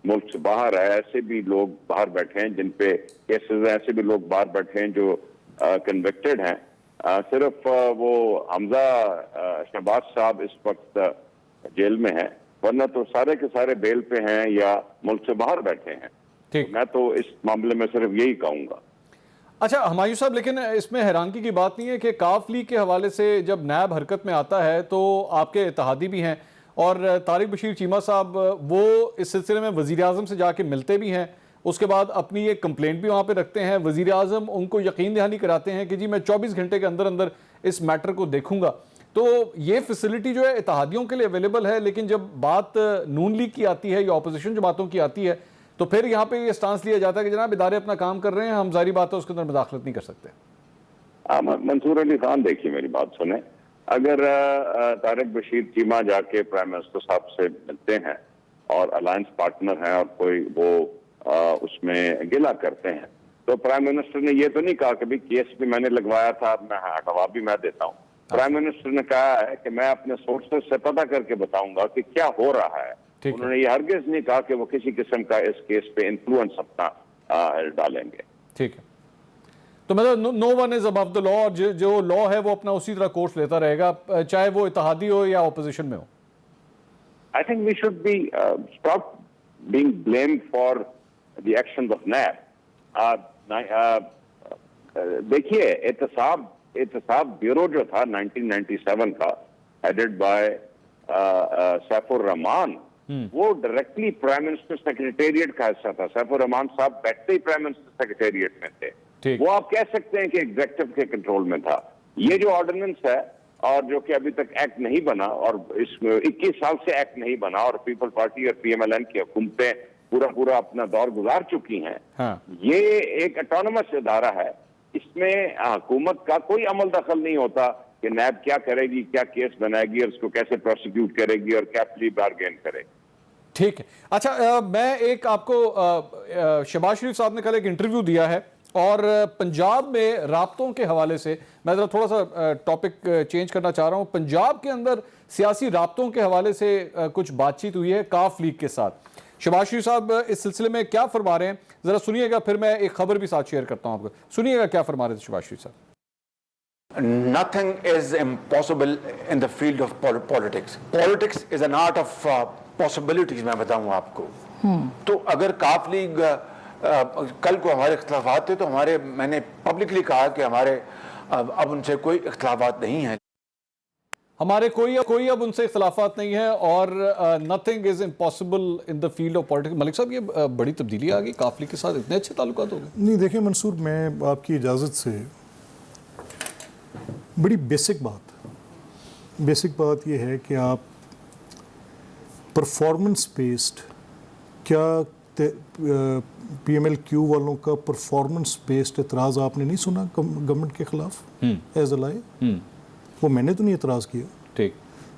मुल्क से बाहर है। ऐसे भी लोग बाहर बैठे हैं जिन पे केसेस हैं, ऐसे भी लोग बाहर बैठे हैं जो कन्विक्टेड हैं। सिर्फ वो हमजा शहबाज साहब इस वक्त जेल में है, वरना तो सारे के सारे बेल पे हैं या मुल्क से बाहर बैठे हैं। ठीक। मैं तो इस मामले में सिर्फ यही कहूंगा। अच्छा हुमायूं साहब, लेकिन इसमें हैरानगी की बात नहीं है कि काफ लीग के हवाले से जब नैब हरकत में आता है तो आपके इत्तेहादी भी हैं और तारिक बशीर चीमा साहब वो इस सिलसिले में वज़ीर आज़म से जाके मिलते भी हैं, उसके बाद अपनी एक कंप्लेंट भी वहाँ पे रखते हैं। वज़ीर आज़म उनको यकीन दहानी कराते हैं कि जी मैं 24 घंटे के अंदर अंदर इस मैटर को देखूंगा। तो ये फैसिलिटी जो है इत्तेहादियों के लिए अवेलेबल है, लेकिन जब बात नून लीग की आती है या अपोजिशन जमातों की आती है तो फिर यहाँ पे ये स्टांस लिया जाता है कि जनाब इदारे अपना काम कर रहे हैं, हम जारी बात है उसके अंदर मुदाखलत नहीं कर सकते। मंसूर अली खान, देखिए मेरी बात सुने, अगर तारिक बशीर चीमा जाके प्राइम मिनिस्टर साहब से मिलते हैं और अलायंस पार्टनर हैं और कोई वो उसमें गिला करते हैं तो प्राइम मिनिस्टर ने ये तो नहीं कहा कि भाई केस भी मैंने लगवाया था, मैं जवाब भी मैं देता हूँ। प्राइम मिनिस्टर ने कहा है कि मैं अपने सोर्सेस से पता करके बताऊंगा कि क्या हो रहा है। उन्होंने ये हरगिज नहीं कहा कि वो किसी किस्म का इस केस पे इन्फ्लुएंस अपना डालेंगे। ठीक है, तो मतलब no one is above the law, और जो लॉ है वो अपना उसी तरह कोर्स लेता रहेगा, चाहे वो इत्तेहादी हो या ऑपोजिशन में हो। I think we should be stop being blamed for the actions of NAB. देखिए एहतसाब ब्यूरो जो था 1997 का, हेडेड बाय सैफुर रहमान, वो डायरेक्टली प्राइम मिनिस्टर सेक्रेटेरिएट का हिस्सा था। सैफुर रहमान साहब बैठते ही प्राइम मिनिस्टर सेक्रेटेरिएट में थे। वो आप कह सकते हैं कि एग्जीक्यूटिव के कंट्रोल में था। ये जो ऑर्डिनेंस है और जो कि अभी तक एक्ट नहीं बना और इस 21 साल से एक्ट नहीं बना और पीपल पार्टी और PMLN की हुकूमतें पूरा अपना दौर गुजार चुकी हैं। हाँ। ये एक ऑटोनमस इदारा है, इसमें हुकूमत का कोई अमल दखल नहीं होता कि नैब क्या करेगी, क्या केस बनाएगी और उसको कैसे प्रोसिक्यूट करेगी और क्या प्ली बार्गेन करेगी। ठीक है, अच्छा मैं एक आपको शहबाज शरीफ साहब ने कल एक इंटरव्यू दिया है और पंजाब में राब्तों के हवाले से मैं जरा थोड़ा सा टॉपिक चेंज करना चाह रहा हूं। पंजाब के अंदर सियासी राब्तों के हवाले से कुछ बातचीत हुई है काफ लीग के साथ। शहबाज शरीफ साहब इस सिलसिले में क्या फरमा रहे हैं, जरा सुनिएगा, फिर मैं एक खबर भी साथ शेयर करता हूं आपको। सुनिएगा क्या फरमा रहे थे शहबाज शरीफ साहब। Nothing is impossible in the field of politics. Politics is an art of possibilities, मैं बताऊं आपको। तो अगर काफ लीग कल को हमारे इख्तिलाफात थे तो मैंने पब्लिकली कहा कि हमारे अब उनसे कोई इख्तिलाफात नहीं है, हमारे कोई अब उनसे इख्तिलाफात नहीं है और nothing is impossible in the field of politics. Malik साहब, ये बड़ी तब्दीली आ गई, काफ लीग के साथ इतने अच्छे ताल्लुकात हो गए। नहीं देखिए मंसूर, मैं आपकी इजाज़त से बड़ी बेसिक बात यह है कि आप परफॉर्मेंस बेस्ड, क्या PMLQ वालों का परफॉर्मेंस बेस्ड एतराज़ आपने नहीं सुना गवर्नमेंट के खिलाफ एज अ लाई? वो मैंने तो नहीं एतराज़ किया। ठीक,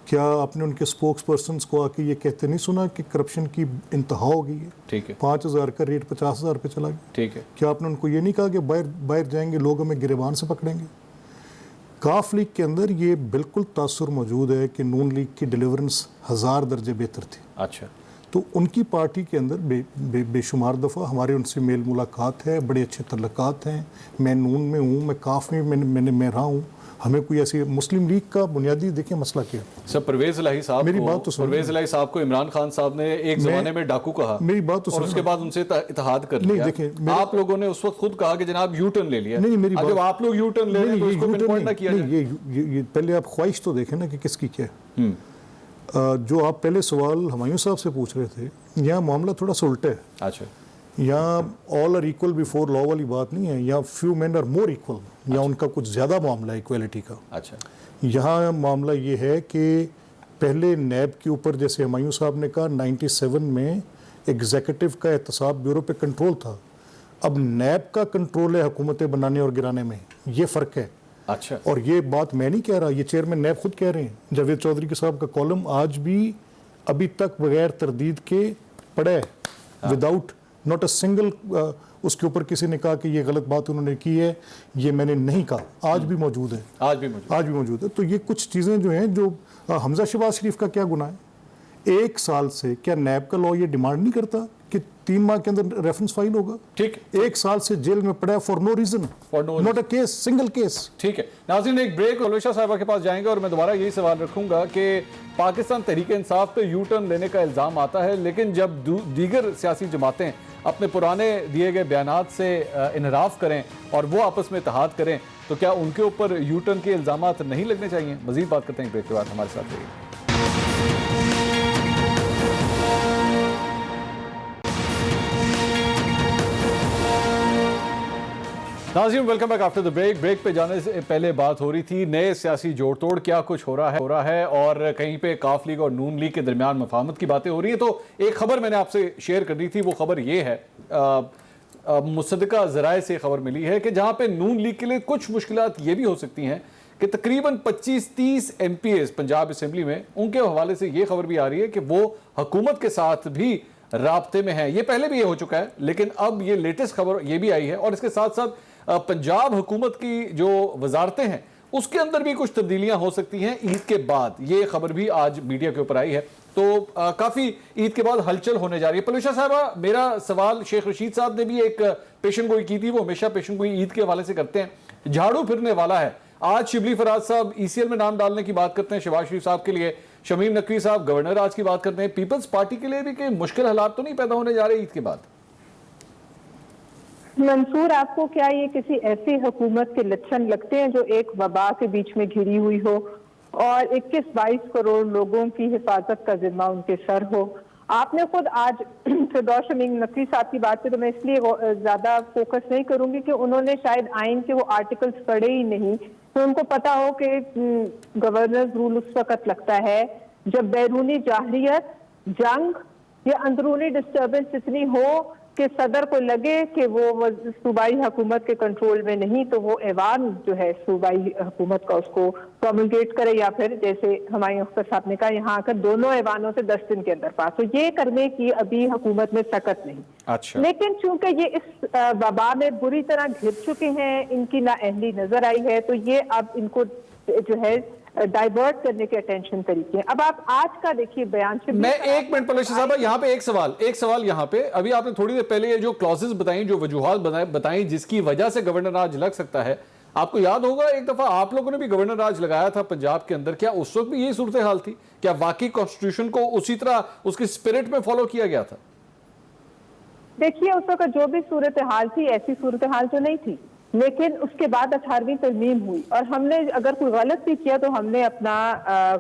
क्या आपने उनके स्पोक्स पर्सनस को आके ये कहते नहीं सुना कि करप्शन की इंतहा हो गई है? ठीक है, 5,000 का रेट 50,000 पे चला गया। ठीक है, क्या आपने उनको ये नहीं कहा कि बाहर जाएंगे लोग हमें गिरबान से पकड़ेंगे? काफ लीग के अंदर ये बिल्कुल तासुर मौजूद है कि नून लीग की डिलीवरेंस 1000 दर्जे बेहतर थी। अच्छा, तो उनकी पार्टी के अंदर बेशुमार दफ़ा हमारे उनसे मेल मुलाकात है, बड़े अच्छे तल्लुकात हैं। मैं नून में हूँ, मैं काफ में मैं रहा हूँ, हमें कोई ऐसी मुस्लिम लीग का बुनियादी देखिए मसला क्या है। सर परवेज इलाही साहब, मेरी बात तो सुनिए, परवेज इलाही साहब को इमरान खान साहब ने एक जमाने में डाकू कहा, मेरी बात तो सुनिए, और उसके बाद उनसे इत्तेहाद कर लिया। देखिए आप लोगों ने उस वक्त खुद कहा कि जनाब यू टर्न ले लिया। नहीं, मेरी बात, जब आप लोग यू टर्न ले रहे तो उसको पिनपॉइंट ना किया जाए। ये पहले आप ख्वाहिश तो देखें ना कि किसकी क्या है। जो आप पहले सवाल हुमायूं साहब से पूछ रहे थे, यहाँ मामला थोड़ा सा उल्टा है। अच्छा, यहाँ all are equal before law वाली बात नहीं है, यहाँ few man are more equal, या उनका कुछ ज़्यादा मामला है इक्वलिटी का। अच्छा, यहाँ मामला ये है कि पहले नैब के ऊपर, जैसे हुमायूं साहब ने कहा, 97 में एग्जीक्यूटिव का एहतसाब ब्यूरो पे कंट्रोल था, अब नैब का कंट्रोल है हुकूमतें बनाने और गिराने में, ये फ़र्क है। अच्छा, और ये बात मैं नहीं कह रहा, ये चेयरमैन नैब खुद कह रहे हैं। जावेद चौधरी के साहब का कॉलम आज भी अभी तक बगैर तरदीद के पड़ा है, विदाउट नॉट अ सिंगल उसके ऊपर किसी ने कहा कि ये गलत बात उन्होंने की है, ये मैंने नहीं कहा, आज भी मौजूद है, आज भी मौजूद है। तो ये कुछ चीज़ें जो हैं, जो हमजा शहबाज शरीफ का क्या गुनाह है? 1 साल से क्या नैब का लॉ ये डिमांड नहीं करता कि 3 माह के अंदर रेफरेंस फाइल होगा? ठीक, 1 साल से जेल में पड़ा है for no reason, not a case, single case. ठीक है नाज़रीन, एक ब्रेक, उलवेशा साहिबा के पास जाएंगे और मैं दोबारा यही सवाल रखूंगा कि पाकिस्तान तहरीक इंसाफ पे यू टर्न लेने का इल्ज़ाम आता है, लेकिन जब दीगर सियासी जमातें अपने पुराने दिए गए बयानात से इनराफ करें और वो आपस में इत्तेहाद करें, तो क्या उनके ऊपर यू टर्न के इल्ज़ामात नहीं लगने चाहिए? मजीद बात करते हैं ब्रेक के बाद, हमारे साथ रहिए। नाज़रीन, welcome back after the break. Break पे जाने से पहले बात हो रही थी नए सियासी जोड़ तोड़ क्या कुछ हो रहा है और कहीं पे काफ लीग और नून लीग के दरमियान मफाहमत की बातें हो रही हैं। तो एक खबर मैंने आपसे शेयर करनी थी, वो खबर ये है, मुसद्दका ज़राए से खबर मिली है कि जहां पे नून लीग के लिए कुछ मुश्किलात ये भी हो सकती हैं कि तकरीबन 25-30 MPs पंजाब असेंबली में, उनके हवाले से ये खबर भी आ रही है कि वो हुकूमत के साथ भी राब्ते में है। ये पहले भी ये हो चुका है, लेकिन अब ये लेटेस्ट खबर ये भी आई है। और इसके साथ साथ पंजाब हुकूमत की जो वजारतें हैं उसके अंदर भी कुछ तब्दीलियां हो सकती हैं ईद के बाद। ये खबर भी आज मीडिया के ऊपर आई है। तो काफ़ी ईद के बाद हलचल होने जा रही है। पलूशा साहबा, मेरा सवाल, शेख रशीद साहब ने भी एक पेशन गोई की थी, वो हमेशा पेशन गोई ईद के हवाले से करते हैं। झाड़ू फिरने वाला है। आज शिबली फराज साहब ECL में नाम डालने की बात करते हैं शहबाज शरीफ साहब के लिए, शमीम नकवी साहब गवर्नर आज की बात करते हैं। पीपल्स पार्टी के लिए भी कोई मुश्किल हालात तो नहीं पैदा होने जा रहे ईद के बाद? मंसूर, आपको क्या ये किसी ऐसी हुकूमत के लक्षण लगते हैं जो एक वबा के बीच में घिरी हुई हो और 21-22 करोड़ लोगों की हिफाजत का जिम्मा उनके सर हो? आपने खुद आज फिरदौस शमीम नकवी साहब की बात पे तो मैं इसलिए ज्यादा फोकस नहीं करूंगी कि उन्होंने शायद आइन के वो आर्टिकल्स पढ़े ही नहीं, तो उनको पता हो कि गवर्नर रूल उस वक्त लगता है जब बैरूनी जाहरियत, जंग या अंदरूनी डिस्टर्बेंस इतनी हो कि सदर को लगे कि वो सूबाई हुकूमत के कंट्रोल में नहीं, तो वो ऐवान जो है सूबाई हुकूमत का उसको प्रोमलगेट करे, या फिर जैसे हुमायूं अख्तर साहब ने कहा यहाँ आकर दोनों ऐवानों से 10 दिन के अंदर पास हो। ये करने की अभी हुकूमत में सकत नहीं। अच्छा। लेकिन चूंकि ये इस वबा में बुरी तरह घिर चुके हैं, इनकी नाअहली नजर आई है, तो ये अब इनको जो है डाइवर्ट करने के अटेंशन तरीके हैं। अब आप आज का देखिए बयान से, मैं एक मिनट पलूशा साहब, यहाँ पे एक सवाल यहाँ पे, अभी आपने थोड़ी देर पहले ये जो क्लॉजेस बताई, जो वजूहात बताई जिसकी वजह से गवर्नर राज लग सकता है, आपको याद होगा एक दफा आप लोगों ने भी गवर्नर राज लगाया था पंजाब के अंदर, क्या उस वक्त भी यही सूरत हाल थी? क्या वाकई कॉन्स्टिट्यूशन को उसी तरह उसकी स्पिरिट में फॉलो किया गया था? देखिए, उस वक्त जो भी सूरत हाल थी ऐसी सूरत हाल तो नहीं थी, लेकिन उसके बाद 18वीं तरमीम हुई और हमने अगर कोई गलत भी किया तो हमने अपना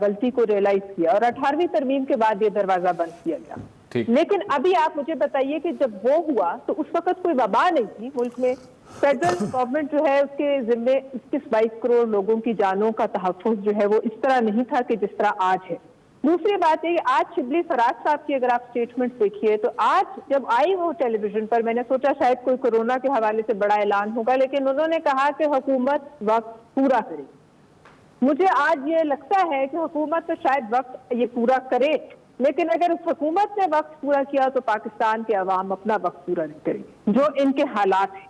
गलती को रियलाइज किया और 18वीं तरमीम के बाद ये दरवाजा बंद किया गया। लेकिन अभी आप मुझे बताइए कि जब वो हुआ तो उस वक्त कोई वबा नहीं थी मुल्क में। फेडरल गवर्नमेंट जो है उसके जिम्मे 21-22 करोड़ लोगों की जानों का तहफ़्फ़ुज़ जो है वो इस तरह नहीं था कि जिस तरह आज है। दूसरी बात है, आज शिबली फराज साहब की अगर आप स्टेटमेंट देखिए तो आज जब आई वो टेलीविजन पर, मैंने सोचा शायद कोई कोरोना के हवाले से बड़ा ऐलान होगा, लेकिन उन्होंने कहा कि हुकूमत वक्त पूरा करेगी। मुझे आज ये लगता है कि हुकूमत तो शायद वक्त ये पूरा करे, लेकिन अगर उस हुकूमत ने वक्त पूरा किया तो पाकिस्तान के अवाम अपना वक्त पूरा नहीं करेगी, जो इनके हालात हैं।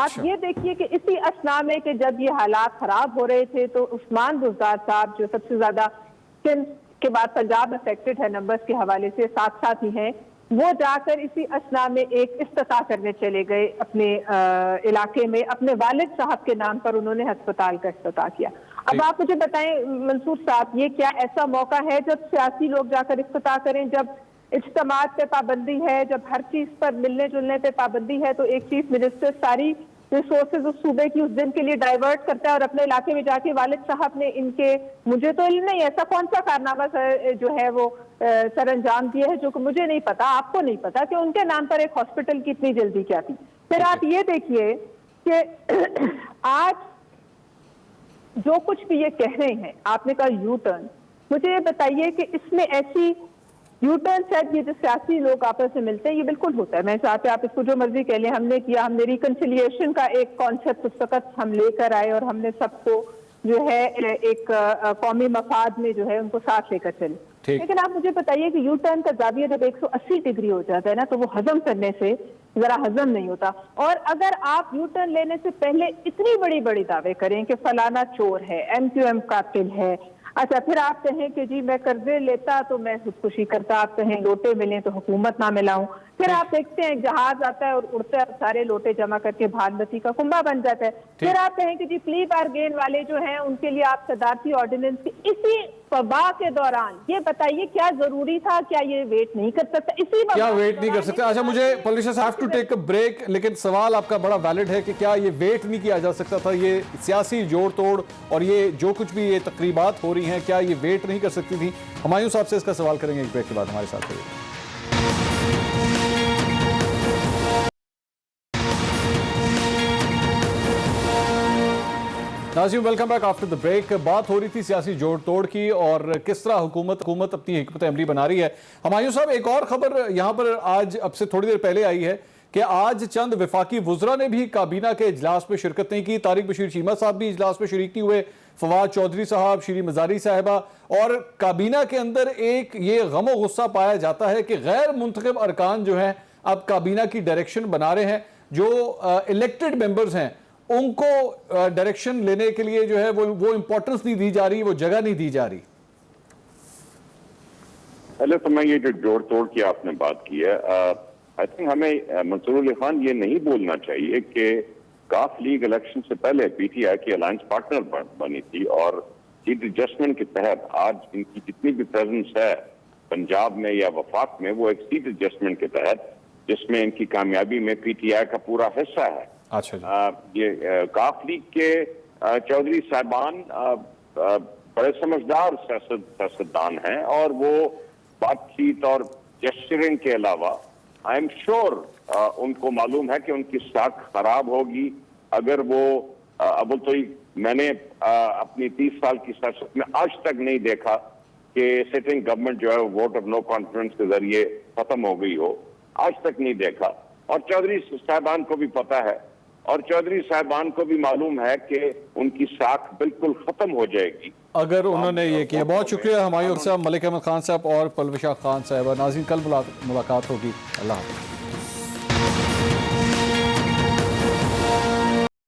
आप ये देखिए कि इसी असना में कि जब ये हालात खराब हो रहे थे तो उस्मान बुज़दार साहब, जो सबसे ज्यादा के बाद पंजाब अफेक्टेड है नंबर्स के हवाले से, साथ साथ ही हैं, वो जाकर इसी असना में एक इफ्तिताह करने चले गए अपने इलाके में। अपने वालिद साहब के नाम पर उन्होंने अस्पताल का इफ्तिताह किया। अब आप मुझे बताएं मंसूर साहब, ये क्या ऐसा मौका है जब सियासी लोग जाकर इफ्तिताह करें, जब इज्तिमात पे पाबंदी है, जब हर चीज पर मिलने जुलने पे पाबंदी है, तो एक चीफ मिनिस्टर सारी रिसोर्सेज उस सूबे की उस दिन के लिए डाइवर्ट करता है और अपने इलाके में जाके वालिद साहब ने इनके, मुझे तो इल्म नहीं ऐसा कौन सा कारनामा जो है वो सर अंजाम दिया है जो कि मुझे नहीं पता, आपको नहीं पता कि उनके नाम पर एक हॉस्पिटल की इतनी जल्दी क्या थी। फिर आप ये देखिए कि आज जो कुछ भी ये कह रहे हैं, आपने कहा यू टर्न, मुझे ये बताइए कि इसमें ऐसी यू टर्न शायद ये जो सियासी लोग आपस में मिलते हैं ये बिल्कुल होता है। मैं चाहते आप इसको जो मर्जी कह लें, हमने किया, हमने रिकन्सिलिएशन का एक कॉन्सेप्ट उस वक्त हम लेकर आए और हमने सबको जो है एक कौमी मफाद में जो है उनको साथ लेकर चले। लेकिन आप मुझे बताइए कि यू टर्न का जाविया जब 180 डिग्री हो जाता है ना, तो वो हजम करने से जरा हजम नहीं होता। और अगर आप यू टर्न लेने से पहले इतनी बड़ी बड़ी दावे करें कि फलाना चोर है, MQM कातिल है, अच्छा फिर आप कहें कि जी मैं कर्जे लेता तो मैं खुदकुशी करता, आप कहें लोटे मिले तो हुकूमत ना मिलाऊं, फिर आप देखते हैं जहाज आता है और उड़ता है, सारे लोटे जमा करके भागवती का कुंभा बन जाता है। फिर आप कहें कि जी प्ली बारगेन वाले जो हैं उनके लिए आप सदारती ऑर्डिनेंस की इसी वबा के दौरान, ये बताइए क्या जरूरी था? क्या ये वेट नहीं कर सकता? इसी क्या वेट नहीं कर सकते? अच्छा, मुझे politicians have to take a break, लेकिन सवाल आपका बड़ा वैलिड है कि क्या ये वेट नहीं किया जा सकता था? ये सियासी जोड़ तोड़ और ये जो कुछ भी ये तकरीबात हो रही हैं, क्या ये वेट नहीं कर सकती थी? हुमायूं साहब से इसका सवाल करेंगे एक ब्रेक के बाद। हमारे साथ रहिए। नाज़रीन, welcome back after the break. बात हो रही थी सियासी जोड़ तोड़ की और किस तरह हुकूमत अपनी हिकमत अमली बना रही है। हुमायूं साहब, एक और खबर यहाँ पर आज अब से थोड़ी देर पहले आई है कि आज चंद वफाकी वुज़रा ने भी काबीना के इजलास में शिरकत नहीं की। तारिक बशीर चीमा साहब भी इजलास में शरीक नहीं हुए, फवाद चौधरी साहब, श्री मजारी साहिबा, और काबीना के अंदर एक ये गम व गुस्सा पाया जाता है कि गैर मुंतखब अरकान जो हैं अब काबीना की डायरेक्शन बना रहे हैं। जो इलेक्टेड मेंबर्स हैं उनको डायरेक्शन लेने के लिए जो है वो इंपॉर्टेंस नहीं दी जा रही, वो जगह नहीं दी जा रही। पहले तो मैं ये जो जोड़ तोड़ की आपने बात की है, आई थिंक हमें मंसूर अली खान ये नहीं बोलना चाहिए कि काफ लीग इलेक्शन से पहले पीटीआई की अलायंस पार्टनर बनी थी और सीट एडजस्टमेंट के तहत आज इनकी जितनी भी प्रेजेंस है पंजाब में या वफाक में, वो एक सीट एडजस्टमेंट के तहत जिसमें इनकी कामयाबी में पीटीआई का पूरा हिस्सा है। अच्छा, ये काफ लीग के चौधरी साहबान बड़े समझदार सियासतदान हैं और वो बातचीत और जेस्चरिंग के अलावा आई एम श्योर उनको मालूम है कि उनकी स्टॉक खराब होगी अगर वो अब तो मैंने अपनी 30 साल की सियासत में आज तक नहीं देखा कि सिटिंग गवर्नमेंट जो है वोट ऑफ नो कॉन्फिडेंस के जरिए खत्म हो गई हो, आज तक नहीं देखा। और चौधरी साहबान को भी पता है और चौधरी साहबान को भी मालूम है कि उनकी साख बिल्कुल खत्म हो जाएगी अगर उन्होंने ये किया। बहुत शुक्रिया हुमायूं साहब, मलिक अहमद खान साहब और पलविशा खान साहब। नाज़रीन, कल मुलाकात होगी। अल्लाह हाफ़िज़।